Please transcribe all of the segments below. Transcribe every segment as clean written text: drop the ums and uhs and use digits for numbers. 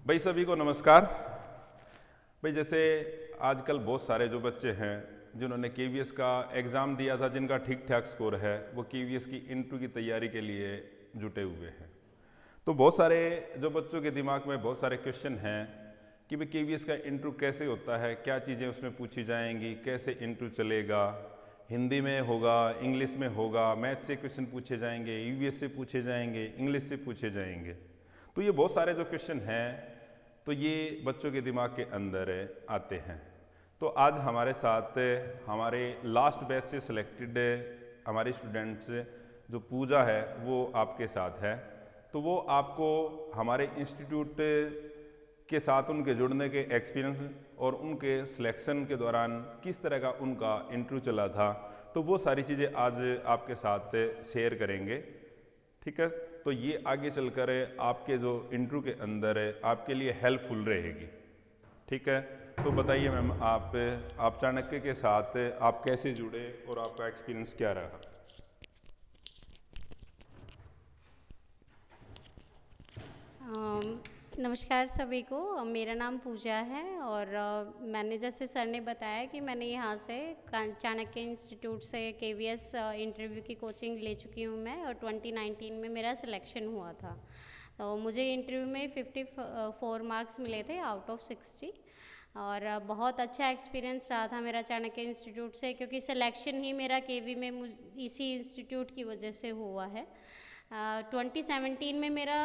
भाई सभी को नमस्कार। भाई जैसे आजकल बहुत सारे जो बच्चे हैं जिन्होंने केवीएस का एग्ज़ाम दिया था, जिनका ठीक ठाक स्कोर है, वो केवीएस की इंटरव्यू की तैयारी के लिए जुटे हुए हैं। तो बहुत सारे जो बच्चों के दिमाग में बहुत सारे क्वेश्चन हैं कि भाई केवीएस का इंटरव्यू कैसे होता है, क्या चीज़ें उसमें पूछी जाएंगी, कैसे इंटरव्यू चलेगा, हिंदी में होगा, इंग्लिश में होगा, मैथ से क्वेश्चन पूछे जाएंगे, ईवीएस से पूछे जाएंगे, इंग्लिश से पूछे जाएंगे। तो ये बहुत सारे जो क्वेश्चन हैं तो ये बच्चों के दिमाग के अंदर आते हैं। तो आज हमारे साथ हमारे लास्ट बैच से सिलेक्टेड हमारे स्टूडेंट्स जो पूजा है वो आपके साथ है। तो वो आपको हमारे इंस्टीट्यूट के साथ उनके जुड़ने के एक्सपीरियंस और उनके सिलेक्शन के दौरान किस तरह का उनका इंटरव्यू चला था, तो वो सारी चीज़ें आज आपके साथ शेयर करेंगे। ठीक है, तो ये आगे चलकर आपके जो इंटरव्यू के अंदर आपके लिए हेल्पफुल रहेगी। ठीक है, तो बताइए मैम, आप चाणक्य के साथ आप कैसे जुड़े और आपका एक्सपीरियंस क्या रहा? नमस्कार सभी को। मेरा नाम पूजा है और मैंने जैसे सर ने बताया कि मैंने यहाँ से चाणक्य इंस्टीट्यूट से केवीएस इंटरव्यू की कोचिंग ले चुकी हूँ मैं, और 2019 में मेरा सिलेक्शन हुआ था। तो मुझे इंटरव्यू में 54 मार्क्स मिले थे आउट ऑफ 60, और बहुत अच्छा एक्सपीरियंस रहा था मेरा चाणक्य इंस्टीट्यूट से, क्योंकि सिलेक्शन ही मेरा केवी में इसी इंस्टीट्यूट की वजह से हुआ है। 2017 में मेरा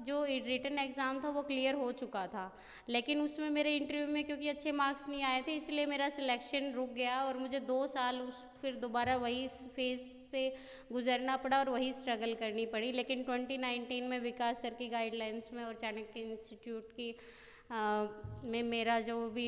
जो रिटन एग्ज़ाम था वो क्लियर हो चुका था, लेकिन उसमें मेरे इंटरव्यू में क्योंकि अच्छे मार्क्स नहीं आए थे, इसलिए मेरा सिलेक्शन रुक गया और मुझे 2 साल फिर दोबारा वही फेज से गुजरना पड़ा और वही स्ट्रगल करनी पड़ी। लेकिन 2019 में विकास सर की गाइडलाइंस में और चाणक्य इंस्टीट्यूट की में मेरा जो भी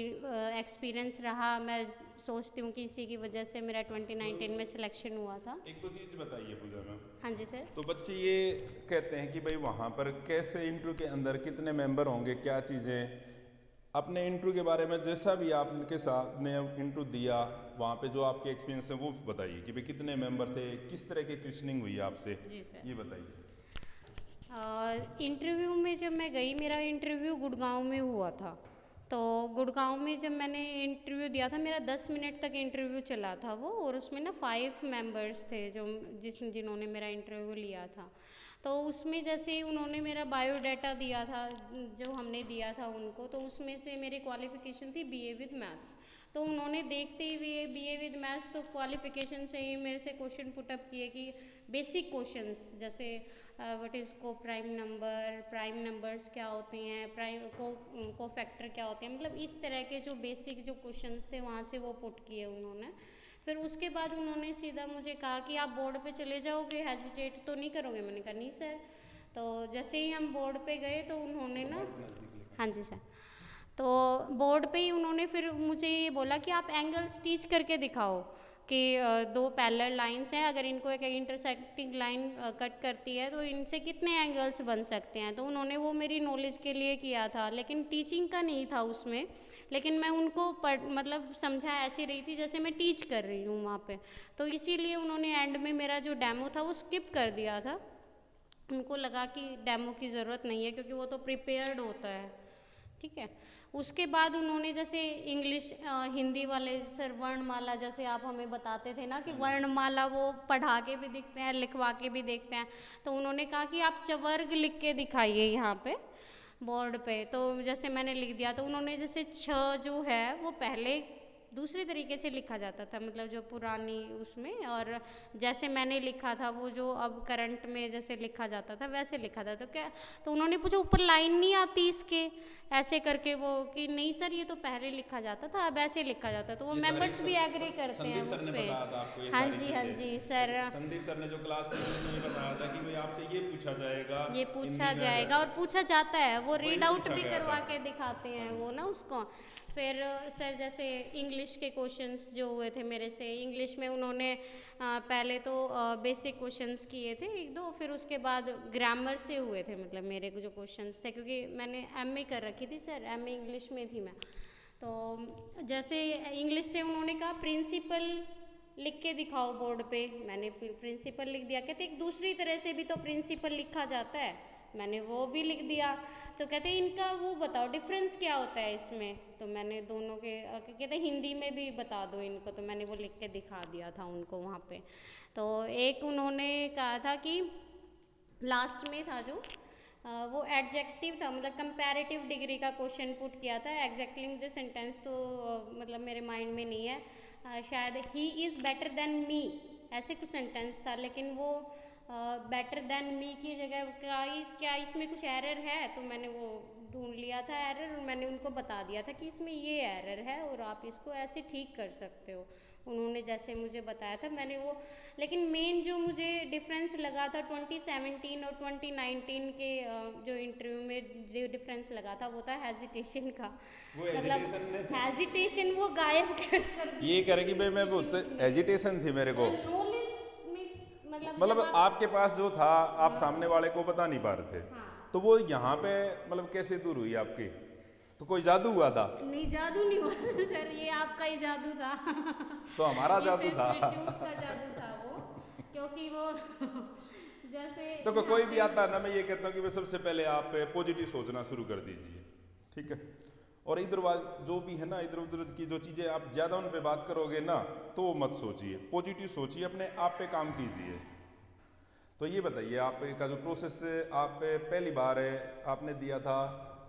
एक्सपीरियंस रहा, मैं सोचती हूँ कि इसी की वजह से मेरा 2019 में सिलेक्शन हुआ था। एक दो चीज़ बताइए पूजा मैम। हाँ जी सर। तो बच्चे ये कहते हैं कि भाई वहाँ पर कैसे इंटरव्यू के अंदर कितने मेंबर होंगे, क्या चीज़ें, अपने इंटरव्यू के बारे में जैसा भी आपके साथ ने इंटरव्यू दिया वहाँ पे जो आपके एक्सपीरियंस है वो बताइए कि भाई कितने मेंबर थे, किस तरह की क्वेश्चनिंग हुई आपसे, जी सर। ये बताइए। इंटरव्यू में जब मैं गई, मेरा इंटरव्यू गुड़गांव में हुआ था। तो गुड़गांव में जब मैंने इंटरव्यू दिया था, मेरा 10 मिनट तक इंटरव्यू चला था वो, और उसमें ना 5 मेंबर्स थे जो जिन्होंने मेरा इंटरव्यू लिया था। तो उसमें जैसे ही उन्होंने मेरा बायोडाटा दिया था जो हमने दिया था उनको, तो उसमें से मेरी क्वालिफ़िकेशन थी बीए विद मैथ्स। तो उन्होंने देखते हुए बीए विद मैथ्स तो क्वालिफ़िकेशन से ही मेरे से क्वेश्चन पुटअप किए कि बेसिक क्वेश्चंस जैसे व्हाट इज़ को प्राइम नंबर, प्राइम नंबर्स क्या होते हैं, प्राइम को फैक्टर क्या होते हैं, मतलब इस तरह के जो बेसिक जो क्वेश्चंस थे वहाँ से वो पुट किए उन्होंने। फिर उसके बाद उन्होंने सीधा मुझे कहा कि आप बोर्ड पे चले जाओगे, हेजिटेट तो नहीं करोगे? मैंने कहा नहीं सर। तो जैसे ही हम बोर्ड पे गए तो उन्होंने ना, हाँ जी सर, तो बोर्ड पे ही उन्होंने फिर मुझे ये बोला कि आप एंगल्स टीच करके दिखाओ कि 2 पैरेलल लाइंस हैं, अगर इनको एक इंटरसेक्टिंग लाइन कट करती है तो इनसे कितने एंगल्स बन सकते हैं। तो उन्होंने वो मेरी नॉलेज के लिए किया था, लेकिन टीचिंग का नहीं था उसमें। लेकिन मैं उनको मतलब समझा ऐसी रही थी जैसे मैं टीच कर रही हूँ वहाँ पे। तो इसीलिए उन्होंने एंड में मेरा जो डेमो था वो स्किप कर दिया था। उनको लगा कि डेमो की ज़रूरत नहीं है क्योंकि वो तो प्रिपेयर्ड होता है। ठीक है, उसके बाद उन्होंने जैसे इंग्लिश हिंदी वाले सर वर्णमाला जैसे आप हमें बताते थे ना कि वर्णमाला वो पढ़ा के भी दिखते हैं, लिखवा के भी देखते हैं। तो उन्होंने कहा कि आप चवर्ग लिख के दिखाइए यहाँ पे बोर्ड पे। तो जैसे मैंने लिख दिया, तो उन्होंने जैसे छ जो है वो पहले दूसरे तरीके से लिखा जाता था, मतलब जो पुरानी उसमें, और जैसे मैंने लिखा था वो जो अब करंट में जैसे लिखा जाता था वैसे लिखा था। तो क्या, तो उन्होंने पूछा ऊपर लाइन नहीं आती इसके, ऐसे करके वो कि नहीं सर ये तो पहले लिखा जाता था, अब ऐसे लिखा जाता है। तो वो ये सारी मेंबर्स भी एग्री करते हैं संदीप सर उस ने पे। बताया था आपको ये हाँ सारी जी, हाँ चीज़ें? जी सर। संदीप सर ने जो क्लास ली उन्होंने ये बताया था कि भाई आपसे ये पूछा जाएगा ये पूछा हिंदी में, जाएगा और पूछा जाता है, वो वही रीड आउट पूछा भी गया करवा था। के दिखाते हैं वो ना उसको। फिर सर जैसे इंग्लिश के क्वेश्चंस जो हुए थे मेरे से, इंग्लिश में उन्होंने पहले तो बेसिक क्वेश्चंस किए थे 1-2, फिर उसके बाद ग्रामर से हुए थे, मतलब मेरे जो क्वेश्चंस थे, क्योंकि मैंने एमए कर रखी थी सर, एमए इंग्लिश में थी मैं। तो जैसे इंग्लिश से उन्होंने कहा प्रिंसिपल लिख के दिखाओ बोर्ड पे, मैंने प्रिंसिपल लिख दिया। कहते एक दूसरी तरह से भी तो प्रिंसिपल लिखा जाता है, मैंने वो भी लिख दिया। तो कहते हैं इनका वो बताओ डिफरेंस क्या होता है इसमें। तो मैंने दोनों के कहते हिंदी में भी बता दो इनको, तो मैंने वो लिख के दिखा दिया था उनको वहाँ पे। तो एक उन्होंने कहा था कि लास्ट में था जो वो एडजेक्टिव था, मतलब कंपैरेटिव डिग्री का क्वेश्चन पुट किया था। एग्जैक्टली मुझे सेंटेंस तो मतलब मेरे माइंड में नहीं है, शायद he is better than me ऐसे कुछ सेंटेंस था, लेकिन वो बेटर देन मी की जगह क्या इसमें कुछ एरर है, तो मैंने वो ढूंढ लिया था एरर, और मैंने उनको बता दिया था कि इसमें ये एरर है और आप इसको ऐसे ठीक कर सकते हो। उन्होंने जैसे मुझे बताया था मैंने वो, लेकिन मेन जो मुझे डिफरेंस लगा था 2017 और 2019 के जो इंटरव्यू में जो डिफरेंस लगा था वो था हेजिटेशन का। वो मतलब हेजिटेशन वो गायब कर ये करेगी भाई, मैं बहुत एजिटेशन थी मेरे को, नॉलेज में मतलब आपके पास जो था आप सामने वाले को बता नहीं पा रहे थे। हाँ। तो वो यहाँ पे मतलब कैसे दूर हुई आपकी? तो कोई जादू हुआ था? नहीं जादू नहीं हुआ सर, ये आपका ही जादू था। तो हमारा जादू था। इंस्टीट्यूट का जादू था वो, क्योंकि वो जैसे तो कोई भी आता है ना, मैं ये कहता हूँ कि सबसे पहले आप पॉजिटिव सोचना शुरू कर दीजिए, ठीक है। और इधर जो भी है ना, इधर उधर की जो चीज़ें आप ज़्यादा उन पे बात करोगे ना, तो वो मत सोचिए, पॉजिटिव सोचिए, अपने आप पे काम कीजिए। तो ये बताइए आपका जो प्रोसेस आप पहली बार आपने दिया था,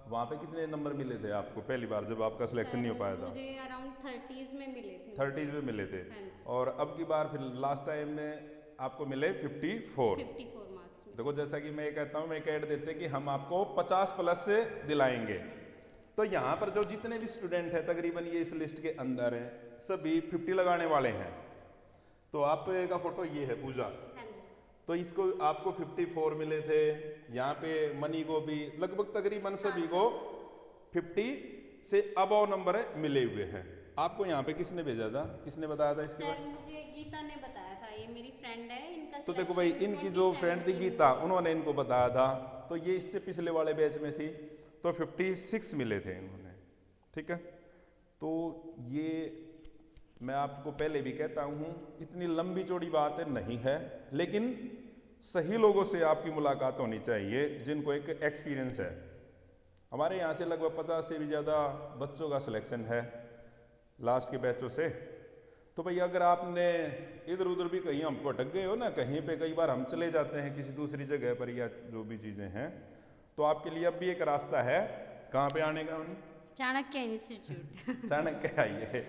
वहाँ पे कितने नंबर मिले थे आपको पहली बार जब आपका सिलेक्शन नहीं हो पाया था? मुझे अराउंड 30s में मिले थे। 30s में मिले थे। हाँ जी। और अब की बार फिर लास्ट टाइम में आपको मिले 54 मार्क्स में। देखो जैसा कि मैं ये कहता हूँ, मैं कह देते कि हम आपको 50 प्लस से दिलाएंगे। तो यहाँ पर जो जितने भी स्टूडेंट हैं तकरीबन ये इस लिस्ट के अंदर हैं, सभी 50 लगाने वाले हैं। तो आपका फोटो ये है पूजा, तो इसको आपको 54 मिले थे। यहाँ पे मनी को भी लगभग तकरीबन सभी को 50 से अबव नंबर मिले हुए हैं। आपको यहाँ पे किसने भेजा था, किसने बताया था इसके बारे में? मुझे गीता ने बताया था, ये मेरी फ्रेंड है, इनका तो देखो भाई, इनकी जो फ्रेंड थी गीता, उन्होंने इनको बताया था। तो ये इससे पिछले वाले बैच में थी, तो 56 मिले थे इन्होंने, ठीक है। तो ये मैं आपको पहले भी कहता हूँ, इतनी लंबी चौड़ी बात नहीं है, लेकिन सही लोगों से आपकी मुलाकात होनी चाहिए जिनको एक एक्सपीरियंस है। हमारे यहाँ से लगभग 50 से भी ज़्यादा बच्चों का सिलेक्शन है लास्ट के बैचों से। तो भाई अगर आपने इधर उधर भी कहीं हम भटक गए हो ना, कहीं पे कई बार हम चले जाते हैं किसी दूसरी जगह पर या जो भी चीज़ें हैं, तो आपके लिए अब भी एक रास्ता है कहाँ पे आने का? चाणक्य इंस्टीट्यूट। चाणक्य आइए,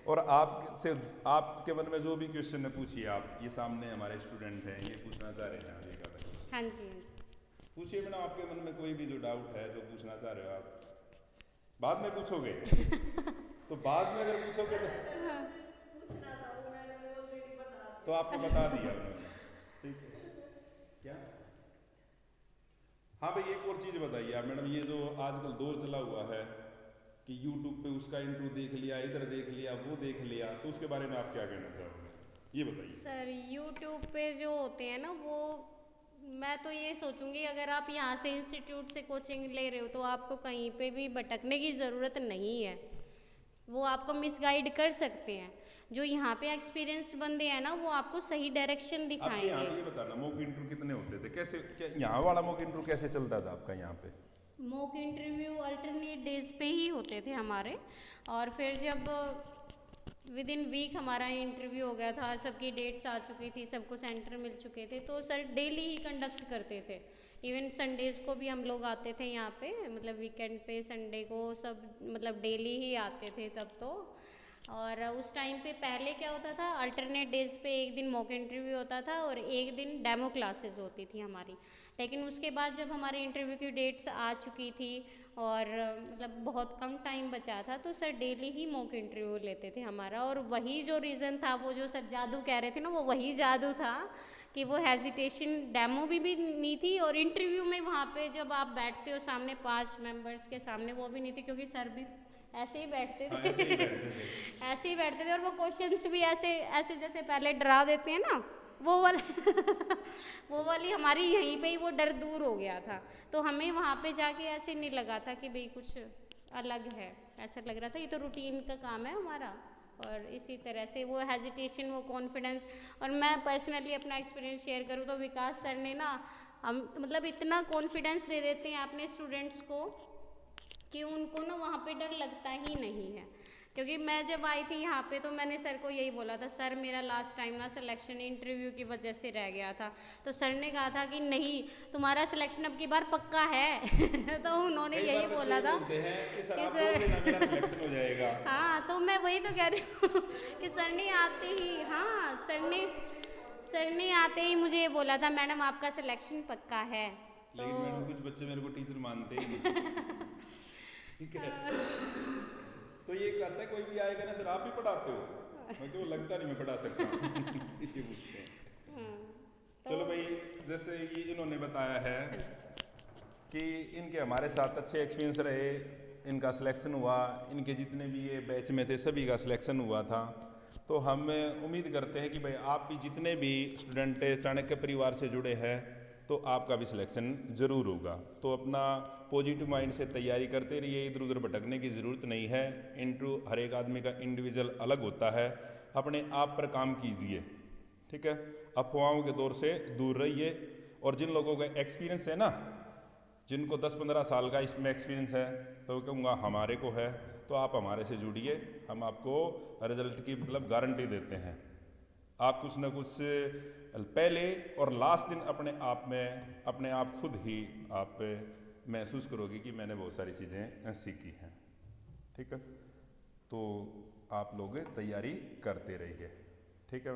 और आपसे आपके मन में जो भी क्वेश्चन है पूछिए। आप ये सामने हमारे स्टूडेंट हैं, ये पूछना चाह रहे हैं आप, ये का हाँ जी पूछिए मैडम, आपके मन में कोई भी जो डाउट है जो पूछना चाह रहे हो आप बाद में पूछोगे। तो बाद में अगर पूछोगे तो आपको बता दिया उन्होंने, ठीक है क्या? हाँ भाई, एक और चीज़ बताइए आप मैडम, ये जो आजकल दौर चला हुआ है कि YouTube पे उसका इंटरव्यू देख लिया, इधर देख लिया, वो देख लिया, तो उसके बारे में आप क्या कहना चाहोगे, ये बताइए। सर YouTube पे जो होते हैं ना, वो मैं तो ये सोचूंगी अगर आप यहाँ से इंस्टीट्यूट से कोचिंग ले रहे हो तो आपको कहीं पे भी भटकने की ज़रूरत नहीं है, वो आपको मिसगाइड कर सकते हैं। जो यहाँ पे एक्सपीरियंस बंदे हैं ना, वो आपको सही डायरेक्शन दिखाएंगे। आप ये बताना मॉक इंटरव्यू कितने होते थे, कैसे क्या यहाँ वाला मॉक इंटरव्यू कैसे चलता था आपका यहाँ पे? मॉक इंटरव्यू अल्टरनेट डेज पे ही होते थे हमारे, और फिर जब विद इन वीक हमारा इंटरव्यू हो गया था, सबकी डेट्स आ चुकी थी, सबको सेंटर मिल चुके थे, तो सर डेली ही कंडक्ट करते थे। इवन संडेज़ को भी हम लोग आते थे यहाँ पे, मतलब वीकेंड पे संडे को सब मतलब डेली ही आते थे तब तो। और उस टाइम पे पहले क्या होता था, अल्टरनेट डेज पे एक दिन मॉक इंटरव्यू होता था और एक दिन डेमो क्लासेस होती थी हमारी। लेकिन उसके बाद जब हमारे इंटरव्यू की डेट्स आ चुकी थी और मतलब बहुत कम टाइम बचा था, तो सर डेली ही मॉक इंटरव्यू लेते थे हमारा। और वही जो रीज़न था, वो जो सर जादू कह रहे थे ना, वो वही जादू था कि वो हेजिटेशन डेमो भी नहीं थी, और इंटरव्यू में वहाँ पे जब आप बैठते हो सामने 5 मेंबर्स के सामने, वो भी नहीं थी, क्योंकि सर भी ऐसे ही बैठते थे। ऐसे ही बैठते थे और वो क्वेश्चंस भी ऐसे ऐसे जैसे पहले डरा देते हैं ना, वो वाला वो वाली हमारी यहीं पे ही वो डर दूर हो गया था। तो हमें वहाँ पे जाके ऐसे नहीं लगा था कि भाई कुछ अलग है, ऐसा लग रहा था ये तो रूटीन का काम है हमारा। और इसी तरह से वो हेजिटेशन, वो कॉन्फिडेंस। और मैं पर्सनली अपना एक्सपीरियंस शेयर करूँ तो विकास सर ने ना हम मतलब इतना कॉन्फिडेंस दे देते हैं अपने स्टूडेंट्स को कि उनको ना वहाँ पे डर लगता ही नहीं है। क्योंकि मैं जब आई थी यहाँ पे तो मैंने सर को यही बोला था, सर मेरा लास्ट टाइम ना सिलेक्शन इंटरव्यू की वजह से रह गया था। तो सर ने कहा था कि नहीं, तुम्हारा सिलेक्शन अब की बार पक्का है। तो उन्होंने यही बोला था कि सर मेरा सिलेक्शन हो जाएगा। हाँ, तो मैं वही तो कह रही हूँ कि सर ने आते ही, हाँ सर ने आते ही मुझे ये बोला था, मैडम आपका सिलेक्शन पक्का है। लेकिन मैडम कुछ बच्चे मेरे को टीचर मानते ही नहीं। ठीक है, तो ये कहता है कोई भी आएगा ना, सर आप भी पढ़ाते हो? मैं क्यों, लगता नहीं मैं पढ़ा सकता हूँ। ये पूछते हैं। चलो भाई, जैसे ये इन्होंने बताया है कि इनके हमारे साथ अच्छे एक्सपीरियंस रहे, इनका सिलेक्शन हुआ, इनके जितने भी ये बैच में थे सभी का सिलेक्शन हुआ था। तो हम उम्मीद करते हैं कि भाई आप भी जितने भी स्टूडेंट चाणक्य परिवार से जुड़े हैं तो आपका भी सिलेक्शन ज़रूर होगा। तो अपना पॉजिटिव माइंड से तैयारी करते रहिए, इधर उधर भटकने की ज़रूरत नहीं है। इंटरव्यू हर एक आदमी का इंडिविजुअल अलग होता है, अपने आप पर काम कीजिए। ठीक है, अफवाहों के दौर से दूर रहिए। और जिन लोगों का एक्सपीरियंस है ना, जिनको 10-15 साल का इसमें एक्सपीरियंस है, तो कहूँगा हमारे को है, तो आप हमारे से जुड़िए, हम आपको रिजल्ट की मतलब गारंटी देते हैं। आप कुछ ना कुछ पहले और लास्ट दिन अपने आप खुद ही आप महसूस करोगे कि मैंने बहुत सारी चीज़ें सीखी हैं। ठीक है, तो आप लोग तैयारी करते रहिए। ठीक है।